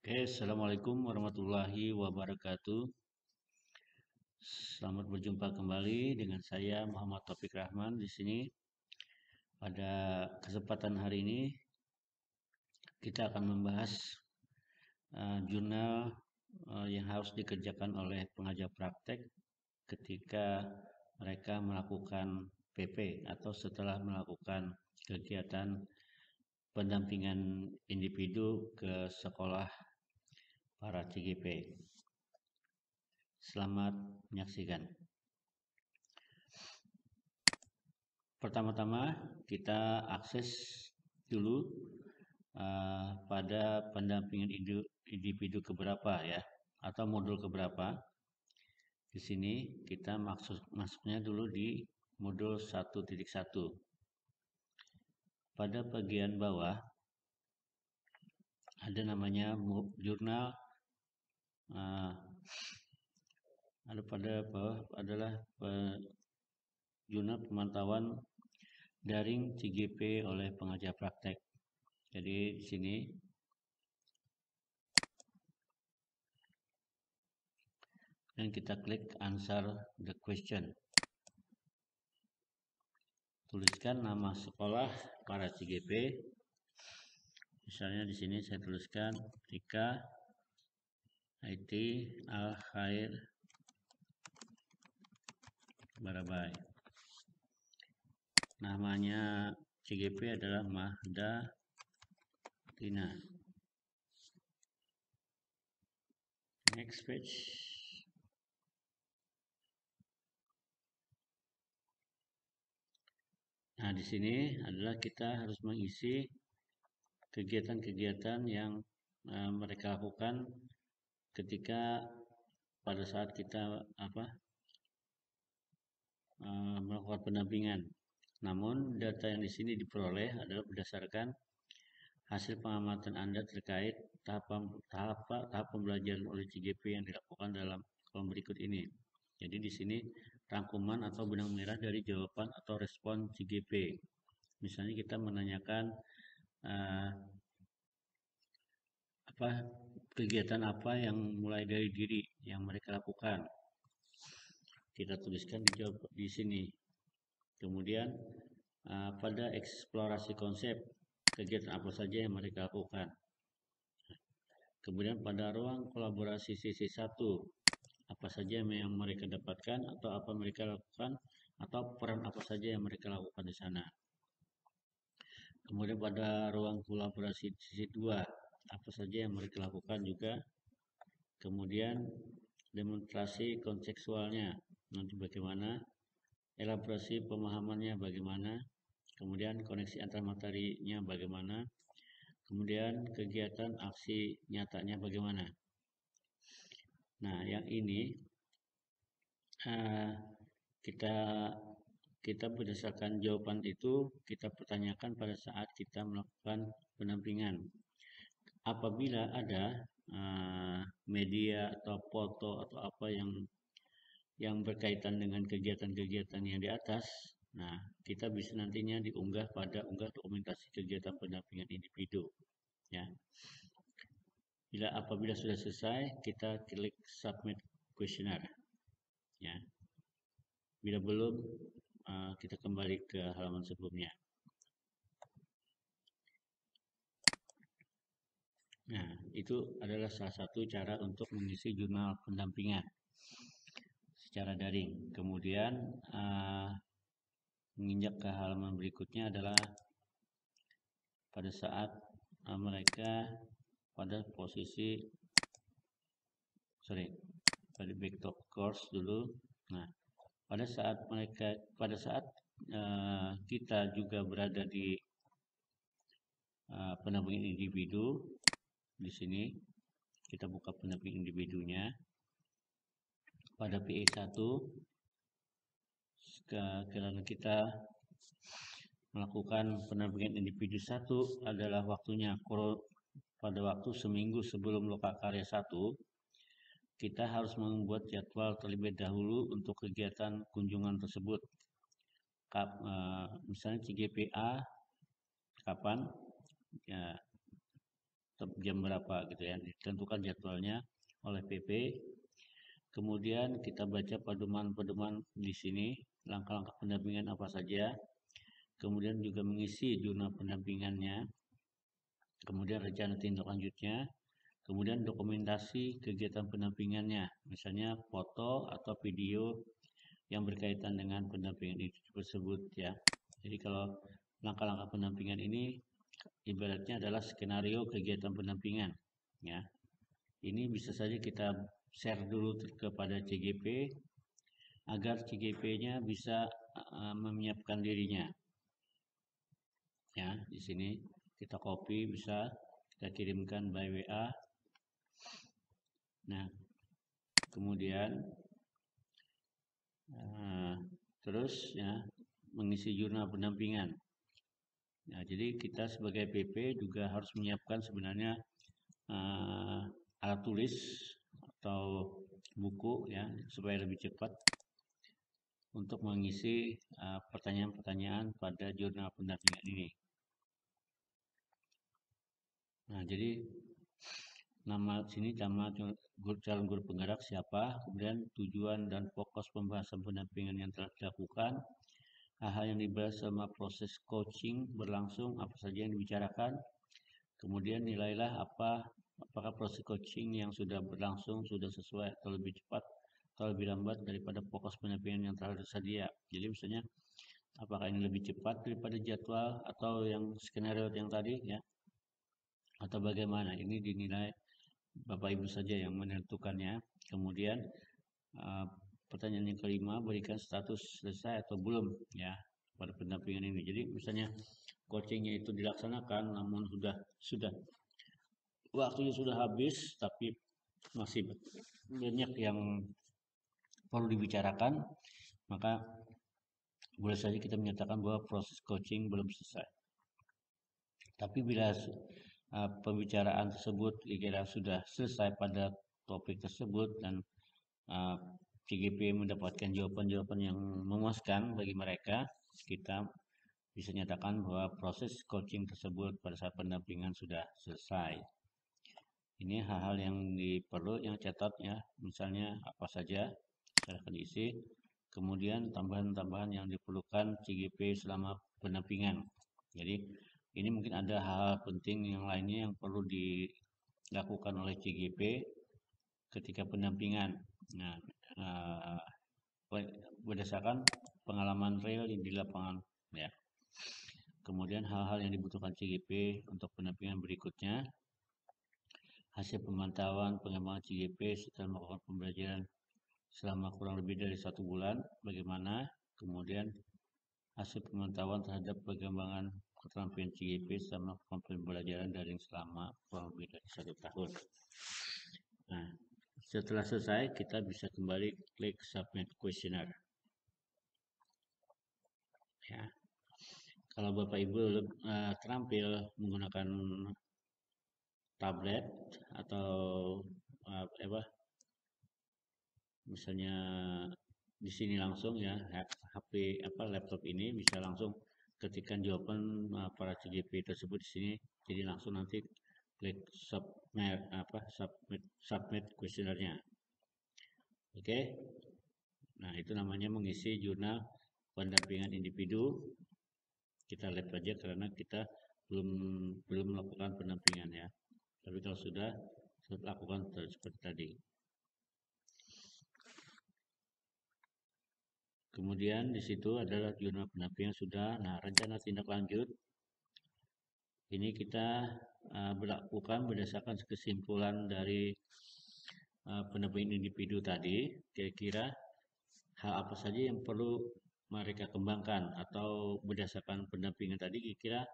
Oke, Assalamualaikum warahmatullahi wabarakatuh. Selamat berjumpa kembali dengan saya Muhammad Taufik Rahman di sini. Pada kesempatan hari ini kita akan membahas jurnal yang harus dikerjakan oleh pengajar praktek ketika mereka melakukan PP atau setelah melakukan kegiatan pendampingan individu ke sekolah para CGP. Selamat menyaksikan. Pertama-tama kita akses dulu pada pendampingan individu keberapa ya, atau modul keberapa. Di sini kita masuknya dulu di modul 1.1. Pada bagian bawah ada namanya jurnal, ada pada bawah adalah jurnal pemantauan daring CGP oleh pengajar praktek. Jadi di sini dan kita klik answer the question. Tuliskan nama sekolah para CGP. Misalnya di sini saya tuliskan Rika IT Al Khair Barabai. Namanya CGP adalah Mahda Tina. Next page. Nah, di sini adalah kita harus mengisi kegiatan-kegiatan yang mereka lakukan ketika pada saat kita melakukan pendampingan. Namun data yang di sini diperoleh adalah berdasarkan hasil pengamatan Anda terkait tahap pembelajaran oleh CGP yang dilakukan dalam kolom berikut ini. Jadi di sini rangkuman atau benang merah dari jawaban atau respon CGP. Misalnya kita menanyakan kegiatan apa yang mulai dari diri yang mereka lakukan. Kita tuliskan di sini. Kemudian pada eksplorasi konsep, kegiatan apa saja yang mereka lakukan. Kemudian pada ruang kolaborasi sisi 1, apa saja yang mereka dapatkan atau apa mereka lakukan atau peran apa saja yang mereka lakukan di sana. Kemudian pada ruang kolaborasi sisi 2, apa saja yang mereka lakukan juga. Kemudian demonstrasi kontekstualnya, nanti bagaimana, elaborasi pemahamannya bagaimana, kemudian koneksi antar materinya bagaimana, kemudian kegiatan aksi nyatanya bagaimana. Nah, yang ini kita berdasarkan jawaban itu kita pertanyakan pada saat kita melakukan pendampingan. Apabila ada media atau foto atau apa yang berkaitan dengan kegiatan-kegiatan yang di atas, nah kita bisa nantinya unggah dokumentasi kegiatan pendampingan individu, ya. Apabila sudah selesai, kita klik submit questionnaire, ya. Bila belum, kita kembali ke halaman sebelumnya. Nah, itu adalah salah satu cara untuk mengisi jurnal pendampingan secara daring. Kemudian menginjak ke halaman berikutnya adalah pada saat mereka pada posisi pada back course dulu. Nah, pada saat kita juga berada di pendampingan individu, di sini kita buka pendampingan individunya. Pada PE1, karena kita melakukan pendampingan individu 1 adalah waktunya pada waktu seminggu sebelum lokakarya 1, kita harus membuat jadwal terlebih dahulu untuk kegiatan kunjungan tersebut. Misalnya CGPA kapan, ya, jam berapa gitu ya, ditentukan jadwalnya oleh PP. Kemudian kita baca pedoman-pedoman di sini, langkah-langkah pendampingan apa saja, kemudian juga mengisi jurnal pendampingannya, kemudian rencana tindak lanjutnya, kemudian dokumentasi kegiatan pendampingannya, misalnya foto atau video yang berkaitan dengan pendampingan itu tersebut ya. Jadi kalau langkah-langkah pendampingan ini ibaratnya adalah skenario kegiatan pendampingan ya. Ini bisa saja kita share dulu kepada CGP agar CGP-nya bisa menyiapkan dirinya. Ya, di sini kita copy, bisa kita kirimkan by WA. Nah, kemudian terus ya mengisi jurnal pendampingan. Nah, jadi kita sebagai PP juga harus menyiapkan sebenarnya alat tulis atau buku ya supaya lebih cepat untuk mengisi pertanyaan-pertanyaan pada jurnal pendampingan ini. Nah, jadi nama calon guru penggerak siapa, kemudian tujuan dan fokus pembahasan pendampingan yang telah dilakukan, hal-hal yang dibahas selama proses coaching berlangsung, apa saja yang dibicarakan, kemudian nilailah apakah proses coaching yang sudah berlangsung sudah sesuai atau lebih cepat atau lebih lambat daripada fokus pendampingan yang telah tersedia. Jadi misalnya apakah ini lebih cepat daripada jadwal atau yang skenario yang tadi ya, atau bagaimana, ini dinilai Bapak Ibu saja yang menentukannya. Kemudian pertanyaan yang kelima, berikan status selesai atau belum ya pada pendampingan ini. Jadi misalnya coachingnya itu dilaksanakan namun sudah waktunya sudah habis tapi masih banyak yang perlu dibicarakan, maka boleh saja kita menyatakan bahwa proses coaching belum selesai. Tapi bila pembicaraan tersebut kira-kira sudah selesai pada topik tersebut dan CGP mendapatkan jawaban-jawaban yang memuaskan bagi mereka, kita bisa nyatakan bahwa proses coaching tersebut pada saat pendampingan sudah selesai. Ini hal-hal yang perlu yang catat ya, misalnya apa saja silahkan diisi. Kemudian tambahan-tambahan yang diperlukan CGP selama pendampingan. Jadi ini mungkin ada hal-hal penting yang lainnya yang perlu dilakukan oleh CGP ketika pendampingan. Nah, berdasarkan pengalaman real di lapangan ya. Kemudian hal-hal yang dibutuhkan CGP untuk pendampingan berikutnya, hasil pemantauan pengembangan CGP setelah melakukan pembelajaran selama kurang lebih dari 1 bulan, bagaimana, kemudian hasil pemantauan terhadap pengembangan keterampilan CGP selama melakukan pembelajaran daring selama kurang lebih dari 1 tahun. Nah, setelah selesai kita bisa kembali klik submit questionnaire. Ya, kalau Bapak Ibu terampil menggunakan tablet atau misalnya di sini langsung ya HP laptop ini bisa langsung ketikkan jawaban para CGP tersebut di sini, jadi langsung nanti klik submit questionnaire-nya. Oke. Nah, itu namanya mengisi jurnal pendampingan individu. Kita lihat saja karena kita belum melakukan pendampingan ya. Tapi kalau sudah lakukan seperti tadi. Kemudian di situ adalah jurnal pendampingan sudah. Nah, rencana tindak lanjut ini kita berlakukan berdasarkan kesimpulan dari pendampingan individu tadi. Kira-kira hal apa saja yang perlu mereka kembangkan atau berdasarkan pendampingan tadi kira-kira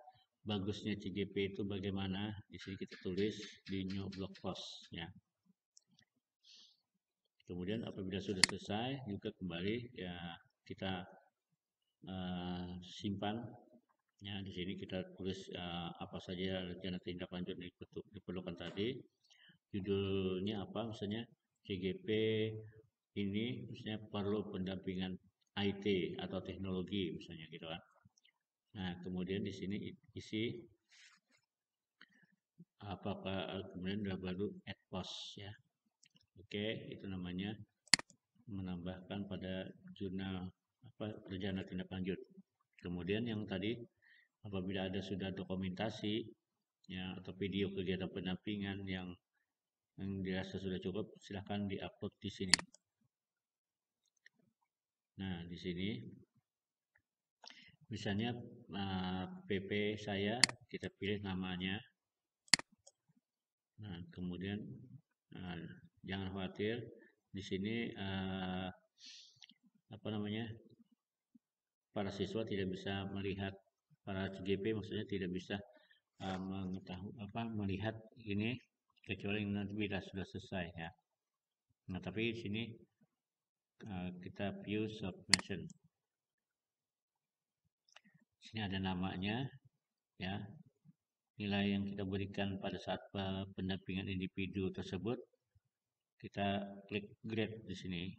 bagusnya CGP itu bagaimana. Di sini kita tulis di new blog post ya. Kemudian apabila sudah selesai juga kembali ya kita simpan ya. Di sini kita tulis apa saja rencana tindak lanjut diperlukan tadi, judulnya apa, misalnya CGP ini misalnya perlu pendampingan IT atau teknologi misalnya gitu kan. Nah, kemudian di sini isi apakah kemudian baru add post ya. Oke, itu namanya menambahkan pada jurnal rencana tindak lanjut. Kemudian yang tadi apabila ada sudah dokumentasi ya atau video kegiatan pendampingan yang dirasa sudah cukup, silahkan diupload di sini. Nah, di sini misalnya PP saya kita pilih namanya. Nah, kemudian jangan khawatir di sini para siswa tidak bisa melihat, para CGP maksudnya tidak bisa melihat ini kecuali nanti bila sudah selesai ya. Nah, tapi di sini kita view submission. Sini ada namanya ya. Nilai yang kita berikan pada saat pendampingan individu tersebut, kita klik grade di sini.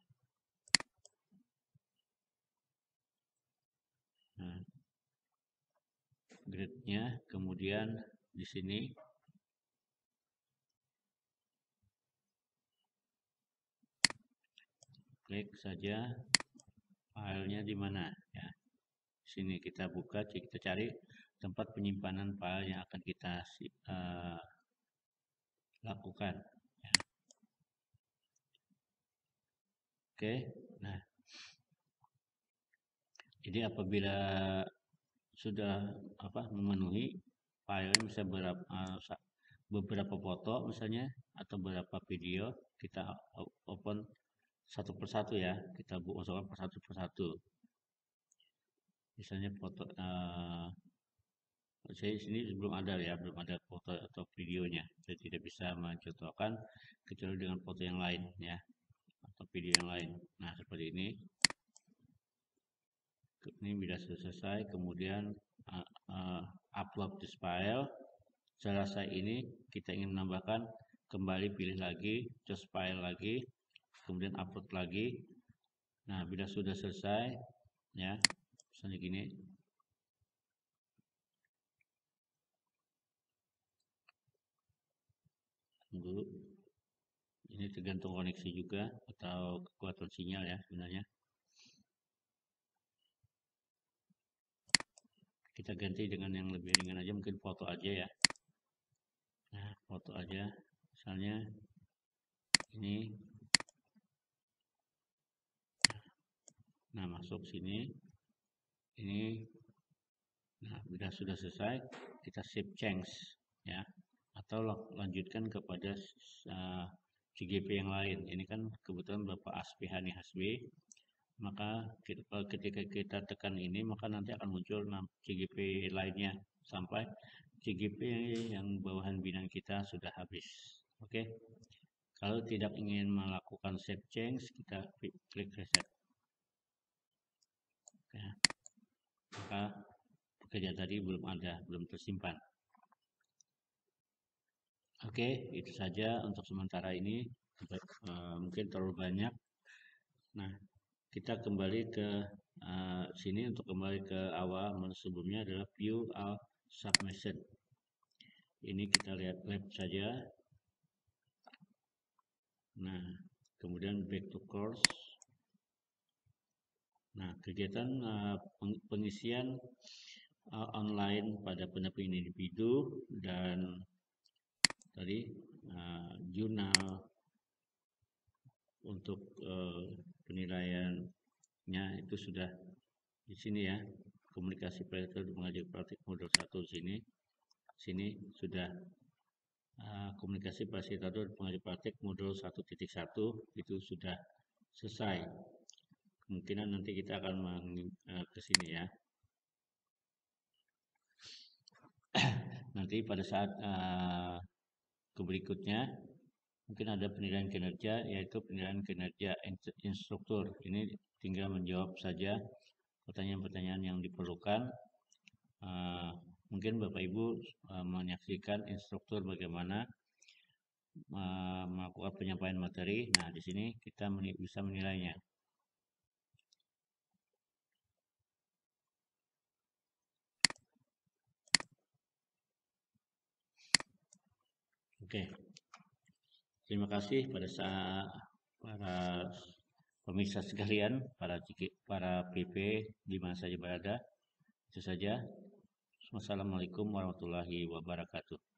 Nah, grade-nya kemudian di sini klik saja filenya di mana ya. Sini kita buka, kita cari tempat penyimpanan file yang akan kita lakukan ya. Oke, nah jadi apabila sudah memenuhi file bisa beberapa foto misalnya atau beberapa video, kita open satu persatu ya, kita masukkan persatu persatu. Misalnya foto saya sini belum ada ya, belum ada foto atau videonya, saya tidak bisa mencontohkan kecuali dengan foto yang lain ya atau video yang lain. Nah, seperti ini bila selesai, kemudian upload this file. Selesai ini kita ingin menambahkan, kembali pilih lagi, choose file lagi, kemudian upload lagi. Nah, bila sudah selesai ya, misalnya gini, tunggu, ini tergantung koneksi juga atau kekuatan sinyal ya sebenarnya. Kita ganti dengan yang lebih ringan aja, mungkin foto aja ya. Nah, foto aja, misalnya ini. Nah, masuk sini, ini. Nah, bila sudah selesai, kita save change ya, atau lanjutkan kepada CGP yang lain. Ini kan kebetulan Bapak Aspi Hani Hasbi, maka ketika kita tekan ini, maka nanti akan muncul CGP lainnya sampai CGP yang bawahan binaan kita sudah habis. Oke. Kalau tidak ingin melakukan save change, kita klik reset. Ya. Maka pekerjaan tadi belum tersimpan. Oke, itu saja untuk sementara ini. Mungkin terlalu banyak. Nah, kita kembali ke sini untuk kembali ke awal menu sebelumnya adalah view all submission. Ini kita lihat lab saja. Nah, kemudian back to course. Nah, kegiatan pengisian online pada pendampingan individu dan tadi jurnal untuk penilaiannya itu sudah di sini ya. Komunikasi praktik mengajar praktik modul 1 sini sudah komunikasi fasilitator pengajar praktik modul 1.1 itu sudah selesai. Kemungkinan nanti kita akan ke sini ya. Nanti pada saat berikutnya mungkin ada penilaian kinerja, yaitu penilaian kinerja instruktur. Ini tinggal menjawab saja pertanyaan-pertanyaan yang diperlukan. Mungkin Bapak Ibu menyaksikan instruktur bagaimana melakukan penyampaian materi. Nah, di sini kita bisa menilainya. Oke, terima kasih pada saat para pemirsa sekalian, para PP di mana saja berada. Itu saja. Wassalamualaikum warahmatullahi wabarakatuh.